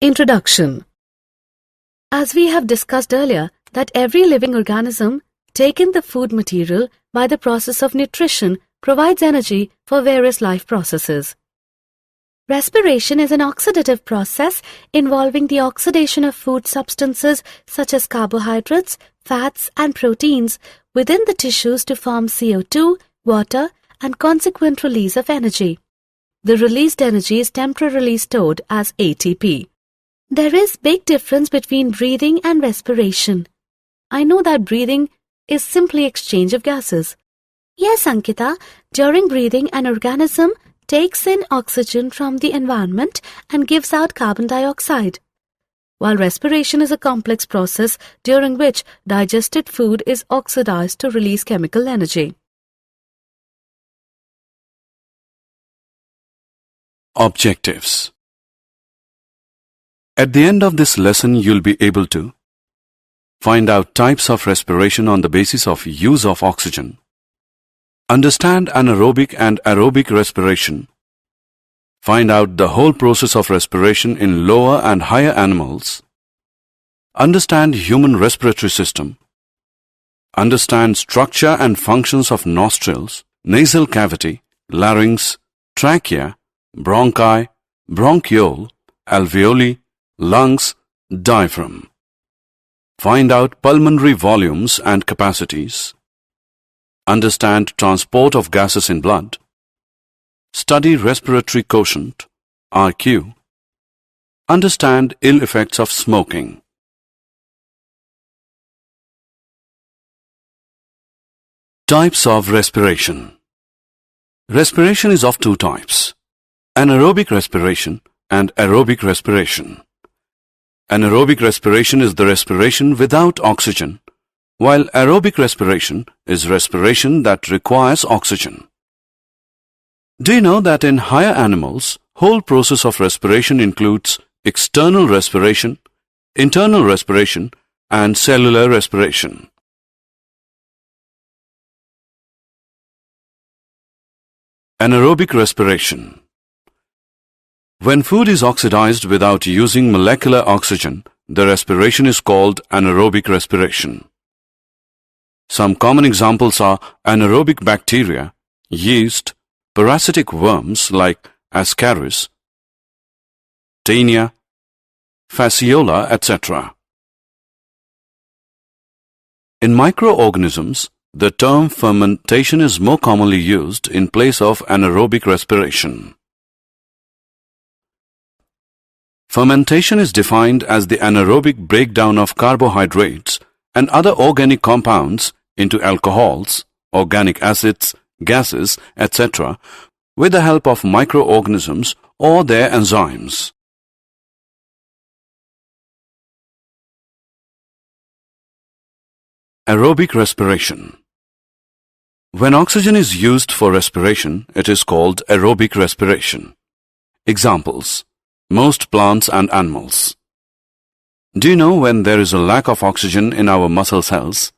Introduction. As we have discussed earlier, that every living organism take in the food material by the process of nutrition provides energy for various life processes. Respiration is an oxidative process involving the oxidation of food substances such as carbohydrates, fats and proteins within the tissues to form CO2, water and consequent release of energy. The released energy is temporarily stored as ATP. There is big difference between breathing and respiration. I know that breathing is simply exchange of gases. Yes, Ankita, during breathing an organism takes in oxygen from the environment and gives out carbon dioxide, while respiration is a complex process during which digested food is oxidized to release chemical energy. Objectives. At the end of this lesson, you'll be able to find out types of respiration on the basis of use of oxygen, understand anaerobic and aerobic respiration, find out the whole process of respiration in lower and higher animals, understand human respiratory system, understand structure and functions of nostrils, nasal cavity, larynx, trachea, bronchi, bronchiole, alveoli, lungs, diaphragm. Find out pulmonary volumes and capacities. Understand transport of gases in blood. Study respiratory quotient, RQ. Understand ill effects of smoking. Types of respiration. Respiration is of two types: anaerobic respiration and aerobic respiration. Anaerobic respiration is the respiration without oxygen, while aerobic respiration is respiration that requires oxygen. Do you know that in higher animals, whole process of respiration includes external respiration, internal respiration, and cellular respiration? Anaerobic respiration. When food is oxidized without using molecular oxygen, the respiration is called anaerobic respiration. Some common examples are anaerobic bacteria, yeast, parasitic worms like Ascaris, Taenia, Fasciola, etc. In microorganisms, the term fermentation is more commonly used in place of anaerobic respiration. Fermentation is defined as the anaerobic breakdown of carbohydrates and other organic compounds into alcohols, organic acids, gases, etc. with the help of microorganisms or their enzymes. Aerobic respiration. When oxygen is used for respiration, it is called aerobic respiration. Examples: most plants and animals. Do you know when there is a lack of oxygen in our muscle cells?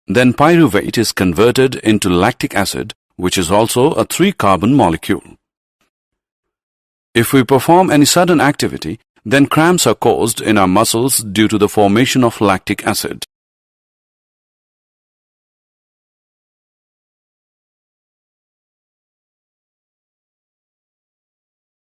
Then pyruvate is converted into lactic acid, which is also a 3-carbon molecule. If we perform any sudden activity, then cramps are caused in our muscles due to the formation of lactic acid.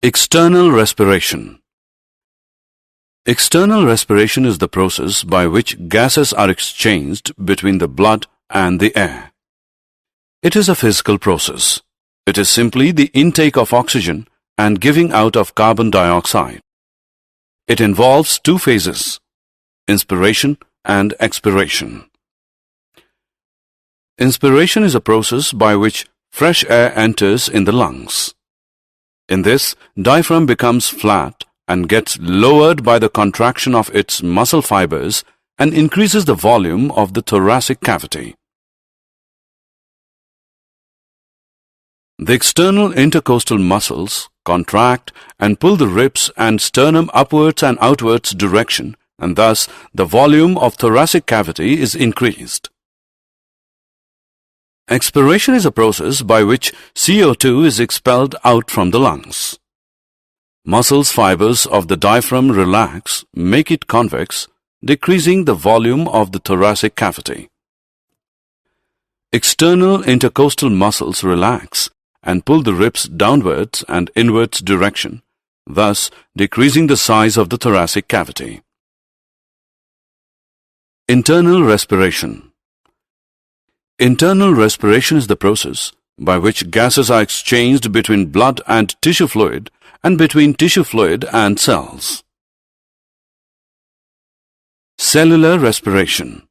External respiration. External respiration is the process by which gases are exchanged between the blood and the air. It is a physical process. It is simply the intake of oxygen and giving out of carbon dioxide. It involves two phases: inspiration and expiration. Inspiration is a process by which fresh air enters in the lungs. In this, diaphragm becomes flat and gets lowered by the contraction of its muscle fibers and increases the volume of the thoracic cavity. The external intercostal muscles contract and pull the ribs and sternum upwards and outwards direction, and thus the volume of thoracic cavity is increased. Expiration is a process by which CO2 is expelled out from the lungs. Muscles fibers of the diaphragm relax, make it convex, decreasing the volume of the thoracic cavity. External intercostal muscles relax and pull the ribs downwards and inwards direction, thus decreasing the size of the thoracic cavity. Internal respiration. Internal respiration is the process by which gases are exchanged between blood and tissue fluid and between tissue fluid and cells. Cellular respiration.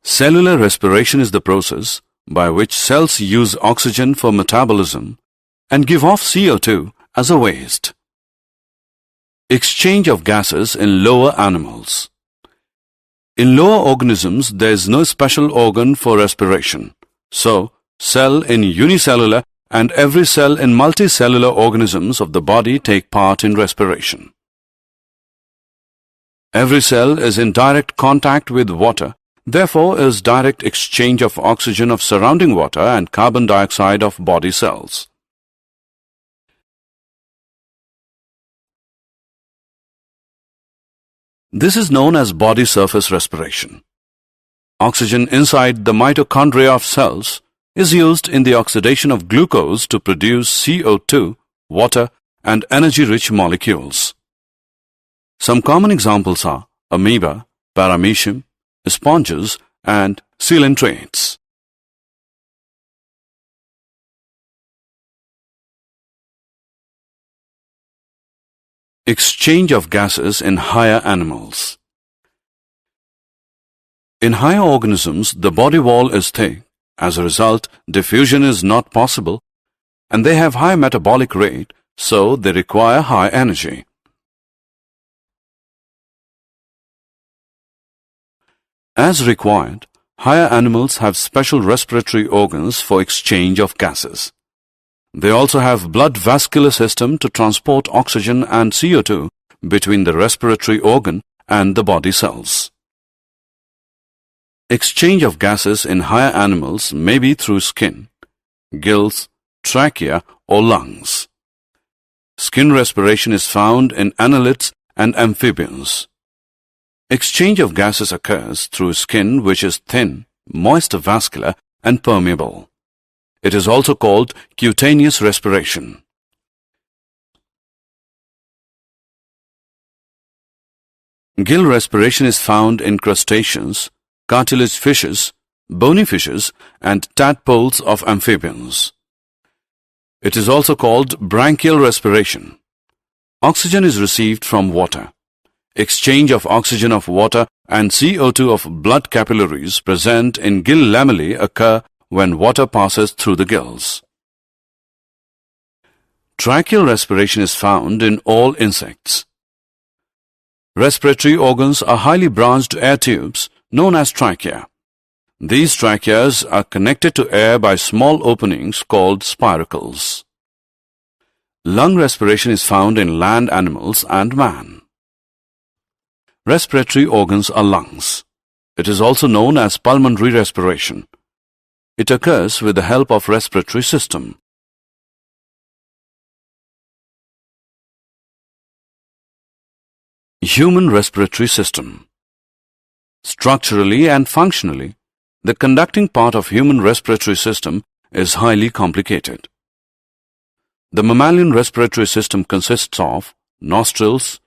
Cellular respiration is the process by which cells use oxygen for metabolism and give off CO2 as a waste. Exchange of gases in lower animals. In lower organisms, there is no special organ for respiration. So, cell in unicellular and every cell in multicellular organisms of the body take part in respiration. Every cell is in direct contact with water, therefore is direct exchange of oxygen of surrounding water and carbon dioxide of body cells. This is known as body surface respiration. Oxygen inside the mitochondria of cells is used in the oxidation of glucose to produce CO2, water, and energy-rich molecules. Some common examples are amoeba, paramecium, sponges, and coelentrates. Exchange of gases in higher animals. In higher organisms, the body wall is thick. As a result, diffusion is not possible, and they have high metabolic rate, so they require high energy. As required, higher animals have special respiratory organs for exchange of gases. They also have blood vascular system to transport oxygen and CO2 between the respiratory organ and the body cells. Exchange of gases in higher animals may be through skin, gills, trachea, or lungs. Skin respiration is found in annelids and amphibians. Exchange of gases occurs through skin which is thin, moist vascular, and permeable. It is also called cutaneous respiration. Gill respiration is found in crustaceans, cartilage fishes, bony fishes, and tadpoles of amphibians. It is also called branchial respiration. Oxygen is received from water. Exchange of oxygen of water and CO2 of blood capillaries present in gill lamellae occur when water passes through the gills. Tracheal respiration is found in all insects. Respiratory organs are highly branched air tubes known as trachea. These tracheas are connected to air by small openings called spiracles. Lung respiration is found in land animals and man. Respiratory organs are lungs. It is also known as pulmonary respiration. It occurs with the help of respiratory system. Human respiratory system. Structurally and functionally, the conducting part of human respiratory system is highly complicated. The mammalian respiratory system consists of nostrils,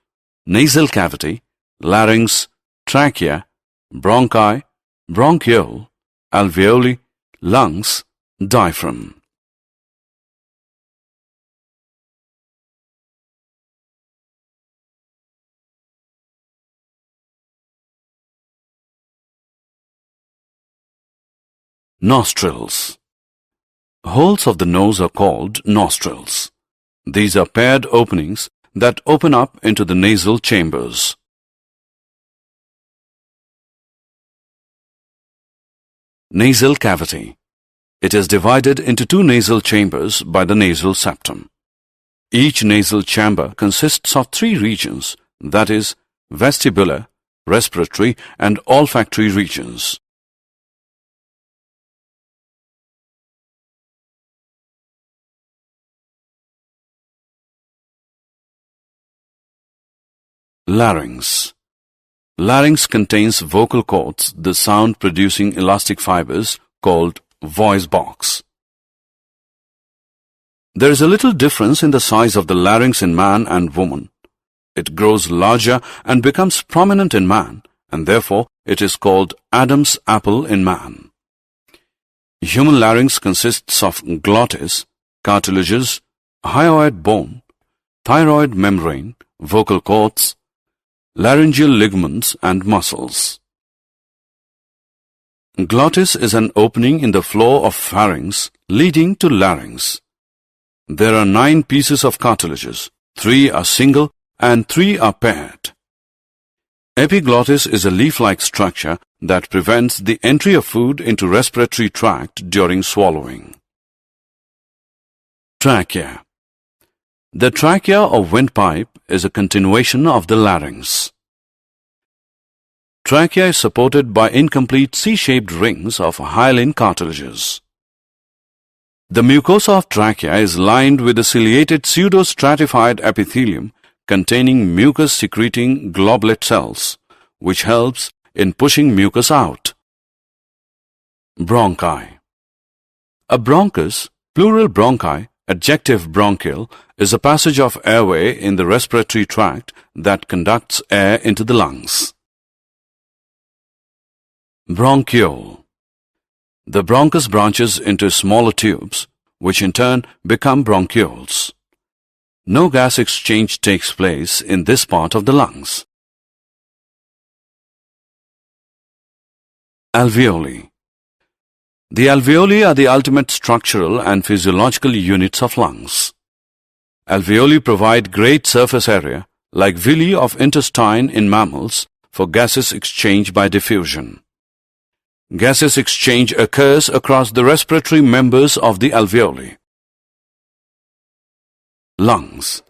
nasal cavity, larynx, trachea, bronchi, bronchiole, alveoli, lungs, diaphragm. Nostrils. Holes of the nose are called nostrils. These are paired openings that open up into the nasal chambers. Nasal cavity. It is divided into two nasal chambers by the nasal septum. Each nasal chamber consists of three regions, that is, vestibular, respiratory, and olfactory regions. Larynx. Larynx contains vocal cords, the sound-producing elastic fibers called voice box. There is a little difference in the size of the larynx in man and woman. It grows larger and becomes prominent in man, and therefore it is called Adam's apple in man. Human larynx consists of glottis, cartilages, hyoid bone, thyroid membrane, vocal cords, laryngeal ligaments and muscles. Glottis is an opening in the floor of pharynx leading to larynx. There are 9 pieces of cartilages, 3 are single and 3 are paired. Epiglottis is a leaf-like structure that prevents the entry of food into respiratory tract during swallowing. Trachea. The trachea or windpipe is a continuation of the larynx. Trachea is supported by incomplete C-shaped rings of hyaline cartilages. The mucosa of trachea is lined with a ciliated pseudostratified epithelium containing mucus-secreting globulate cells, which helps in pushing mucus out. Bronchi. A bronchus, plural bronchi, adjective bronchial, is a passage of airway in the respiratory tract that conducts air into the lungs. Bronchiole. The bronchus branches into smaller tubes, which in turn become bronchioles. No gas exchange takes place in this part of the lungs. Alveoli. The alveoli are the ultimate structural and physiological units of lungs. Alveoli provide great surface area, like villi of intestine in mammals, for gaseous exchange by diffusion. Gaseous exchange occurs across the respiratory members of the alveoli. Lungs.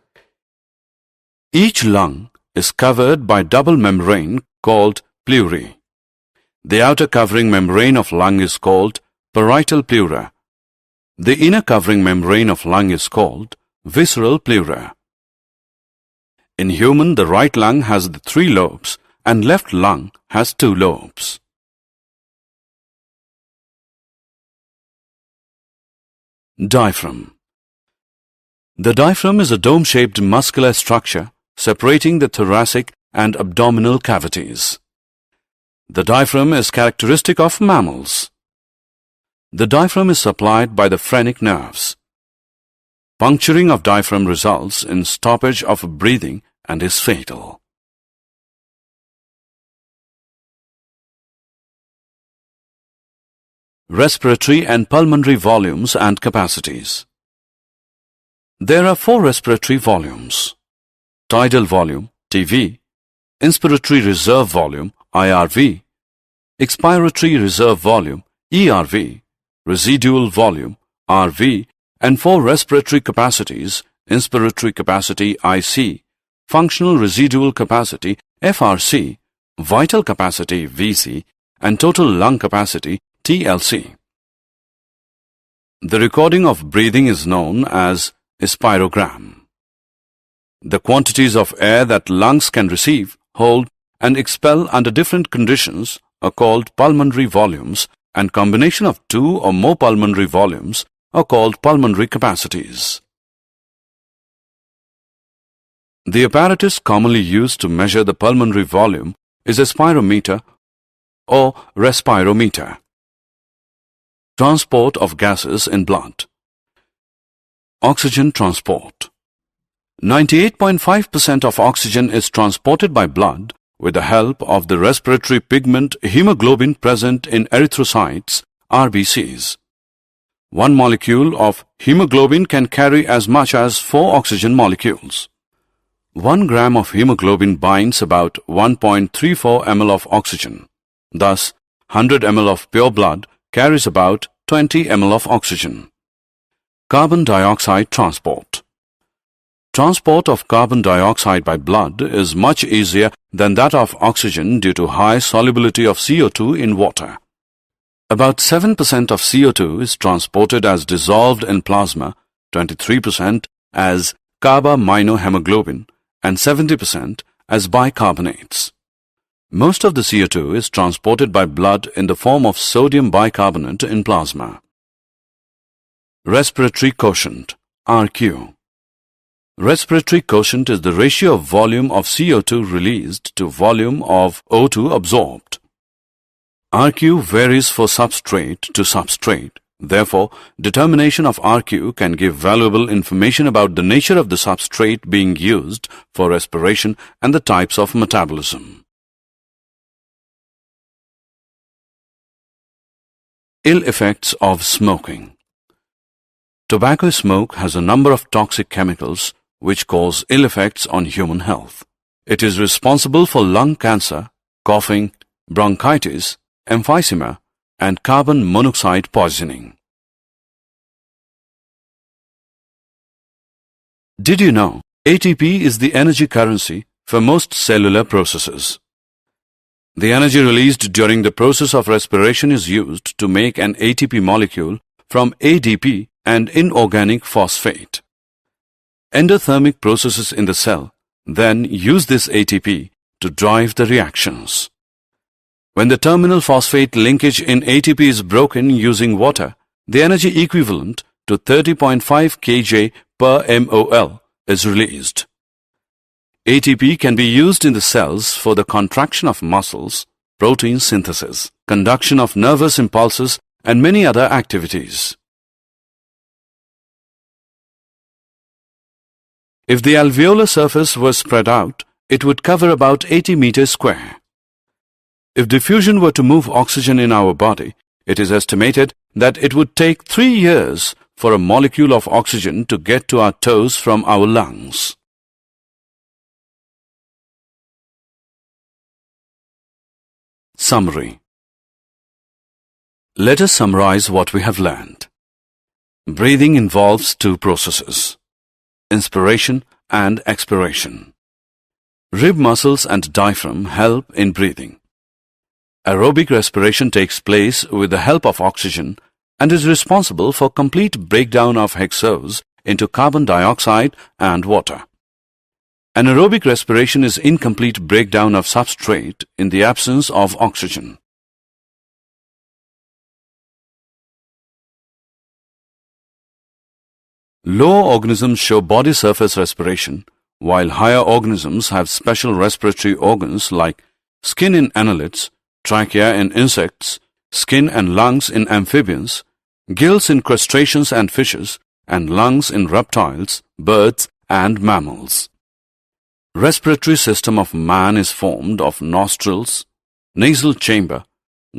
Each lung is covered by double membrane called pleurae. The outer covering membrane of lung is called parietal pleura. The inner covering membrane of lung is called visceral pleura. In human, the right lung has the 3 lobes and left lung has 2 lobes. Diaphragm. The diaphragm is a dome-shaped muscular structure separating the thoracic and abdominal cavities. The diaphragm is characteristic of mammals. The diaphragm is supplied by the phrenic nerves. Puncturing of diaphragm results in stoppage of breathing and is fatal. Respiratory and pulmonary volumes and capacities. There are 4 respiratory volumes: tidal volume, TV, inspiratory reserve volume, IRV, expiratory reserve volume, ERV, residual volume, RV, and 4 respiratory capacities: inspiratory capacity, IC, functional residual capacity, FRC, vital capacity, VC, and total lung capacity, TLC. The recording of breathing is known as a spirogram. The quantities of air that lungs can receive, hold, and expel under different conditions are called pulmonary volumes, and combination of 2 or more pulmonary volumes are called pulmonary capacities. The apparatus commonly used to measure the pulmonary volume is a spirometer or respirometer. Transport of gases in blood. Oxygen transport. 98.5% of oxygen is transported by blood with the help of the respiratory pigment hemoglobin present in erythrocytes, RBCs. 1 molecule of hemoglobin can carry as much as 4 oxygen molecules. 1 gram of hemoglobin binds about 1.34 ml of oxygen. Thus, 100 ml of pure blood carries about 20 ml of oxygen. Carbon dioxide transport. Transport of carbon dioxide by blood is much easier than that of oxygen due to high solubility of CO2 in water. About 7% of CO2 is transported as dissolved in plasma, 23% as carbaminohemoglobin, and 70% as bicarbonates. Most of the CO2 is transported by blood in the form of sodium bicarbonate in plasma. Respiratory quotient, RQ. Respiratory quotient is the ratio of volume of CO2 released to volume of O2 absorbed. RQ varies for substrate to substrate. Therefore, determination of RQ can give valuable information about the nature of the substrate being used for respiration and the types of metabolism. Ill effects of smoking. Tobacco smoke has a number of toxic chemicals which cause ill effects on human health. It is responsible for lung cancer, coughing, bronchitis, emphysema, and carbon monoxide poisoning. Did you know ATP is the energy currency for most cellular processes? The energy released during the process of respiration is used to make an ATP molecule from ADP and inorganic phosphate. Endothermic processes in the cell then use this ATP to drive the reactions. When the terminal phosphate linkage in ATP is broken using water, the energy equivalent to 30.5 kJ per mol is released. ATP can be used in the cells for the contraction of muscles, protein synthesis, conduction of nervous impulses, and many other activities. If the alveolar surface were spread out, it would cover about 80 meters square. If diffusion were to move oxygen in our body, it is estimated that it would take 3 years for a molecule of oxygen to get to our toes from our lungs. Summary. Let us summarize what we have learned. Breathing involves two processes: inspiration and expiration. Rib muscles and diaphragm help in breathing. Aerobic respiration takes place with the help of oxygen and is responsible for complete breakdown of hexose into carbon dioxide and water. Anaerobic respiration is incomplete breakdown of substrate in the absence of oxygen. Lower organisms show body surface respiration, while higher organisms have special respiratory organs like skin in annelids, trachea in insects, skin and lungs in amphibians, gills in crustaceans and fishes, and lungs in reptiles, birds, and mammals. Respiratory system of man is formed of nostrils, nasal chamber,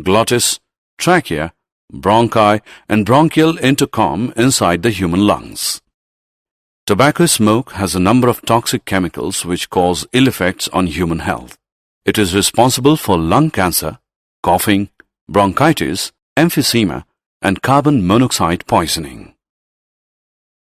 glottis, trachea, bronchi, and bronchial intercom inside the human lungs. Tobacco smoke has a number of toxic chemicals which cause ill effects on human health. It is responsible for lung cancer, coughing, bronchitis, emphysema, and carbon monoxide poisoning.